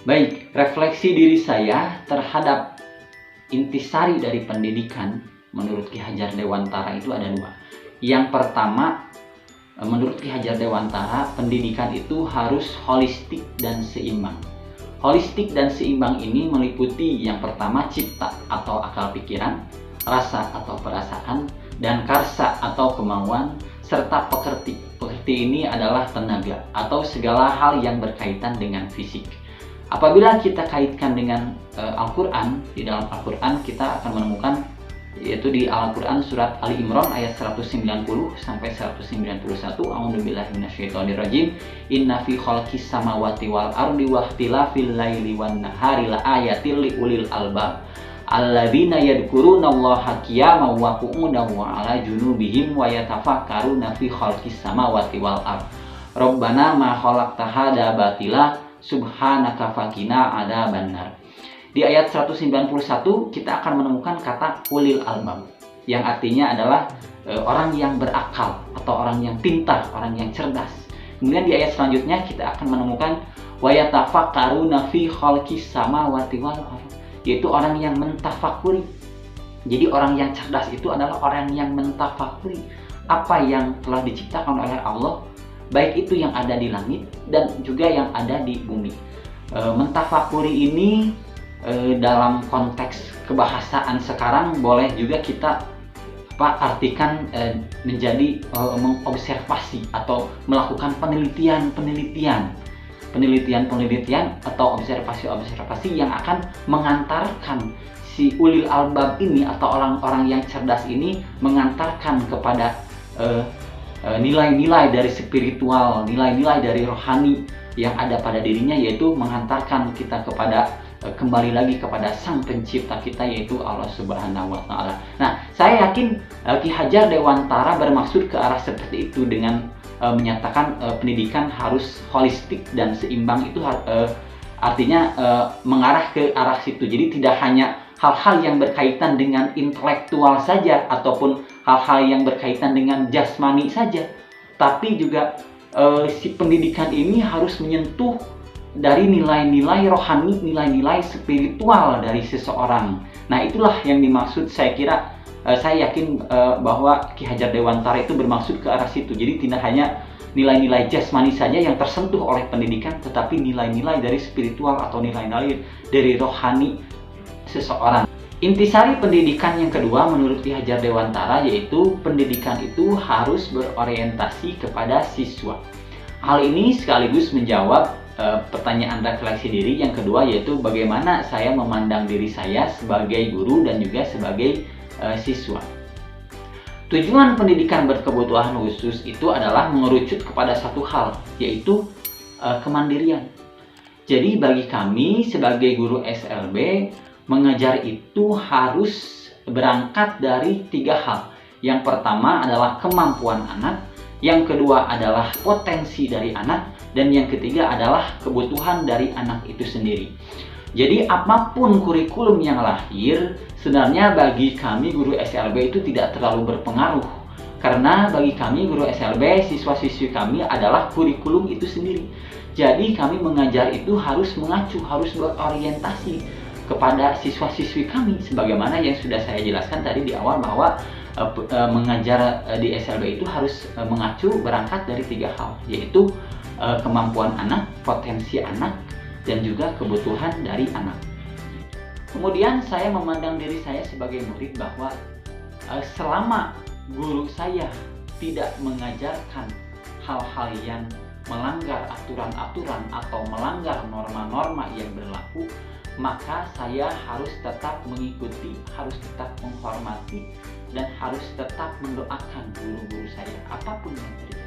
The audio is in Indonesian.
Baik, refleksi diri saya terhadap intisari dari pendidikan menurut Ki Hajar Dewantara itu ada dua. Yang pertama, menurut Ki Hajar Dewantara, pendidikan itu harus holistik dan seimbang. Holistik dan seimbang ini meliputi yang pertama cipta atau akal pikiran, rasa atau perasaan, dan karsa atau kemauan, serta pekerti. Pekerti ini adalah tenaga atau segala hal yang berkaitan dengan fisik. Apabila kita kaitkan dengan Al-Quran, di dalam Al-Quran kita akan menemukan, yaitu di Al-Quran surat Ali Imran ayat 190 sampai 191. A'udzubillahi minasyaitonirrajim. Inna fi khalqis samawati wal ardi wakhtilafil laili wan nahari laayatil liulil albab alladzina yadhkurunallaha qiyaman wa qu'udan wa 'ala junubihim wa yatafakkaruna fi khalqis samawati wal ardi. Rabbana ma khalaqta hadza batila subhanaka faqina adzabannar. Di ayat 191 kita akan menemukan kata ulil albab, yang artinya adalah orang yang berakal atau orang yang pintar, orang yang cerdas. Kemudian di ayat selanjutnya kita akan menemukan wa yatafakkaruna fi khalqis samawati wal ardh, yaitu orang yang mentafakuri. Jadi orang yang cerdas itu adalah orang yang mentafakuri apa yang telah diciptakan oleh Allah, baik itu yang ada di langit dan juga yang ada di bumi. Mentafakuri ini dalam konteks kebahasaan sekarang boleh juga kita artikan menjadi mengobservasi atau melakukan penelitian atau observasi yang akan mengantarkan si ulil albab ini atau orang-orang yang cerdas ini mengantarkan kepada nilai-nilai dari spiritual, nilai-nilai dari rohani yang ada pada dirinya, yaitu mengantarkan kita kepada kembali lagi kepada sang pencipta kita, yaitu Allah Subhanahu wa Ta'ala. Nah, saya yakin Ki Hajar Dewantara bermaksud ke arah seperti itu dengan menyatakan pendidikan harus holistik dan seimbang. Itu artinya mengarah ke arah situ. Jadi tidak hanya hal-hal yang berkaitan dengan intelektual saja ataupun hal-hal yang berkaitan dengan jasmani saja, tapi juga si pendidikan ini harus menyentuh dari nilai-nilai rohani, nilai-nilai spiritual dari seseorang. Nah, itulah yang dimaksud. Saya kira, saya yakin bahwa Ki Hajar Dewantara itu bermaksud ke arah situ. Jadi tidak hanya nilai-nilai jasmani saja yang tersentuh oleh pendidikan, tetapi nilai-nilai dari spiritual atau nilai-nilai dari rohani seseorang. Intisari pendidikan yang kedua menurut Ki Hajar Dewantara yaitu pendidikan itu harus berorientasi kepada siswa. Hal ini sekaligus menjawab pertanyaan refleksi diri yang kedua, yaitu bagaimana saya memandang diri saya sebagai guru dan juga sebagai siswa. Tujuan pendidikan berkebutuhan khusus itu adalah mengerucut kepada satu hal, yaitu kemandirian. Jadi bagi kami sebagai guru SLB, mengajar itu harus berangkat dari tiga hal. Yang pertama adalah kemampuan anak, yang kedua adalah potensi dari anak, dan yang ketiga adalah kebutuhan dari anak itu sendiri. Jadi apapun kurikulum yang lahir, sebenarnya bagi kami guru SLB itu tidak terlalu berpengaruh. Karena bagi kami guru SLB, siswa-siswi kami adalah kurikulum itu sendiri. Jadi kami mengajar itu harus mengacu, harus berorientasi kepada siswa-siswi kami. Sebagaimana yang sudah saya jelaskan tadi di awal, bahwa mengajar di SLB itu harus mengacu berangkat dari tiga hal, yaitu kemampuan anak, potensi anak, dan juga kebutuhan dari anak. Kemudian saya memandang diri saya sebagai murid bahwa selama guru saya tidak mengajarkan hal-hal yang melanggar aturan-aturan atau melanggar norma-norma yang berlaku, maka saya harus tetap mengikuti, harus tetap menghormati, dan harus tetap mendoakan guru-guru saya apapun yang terjadi.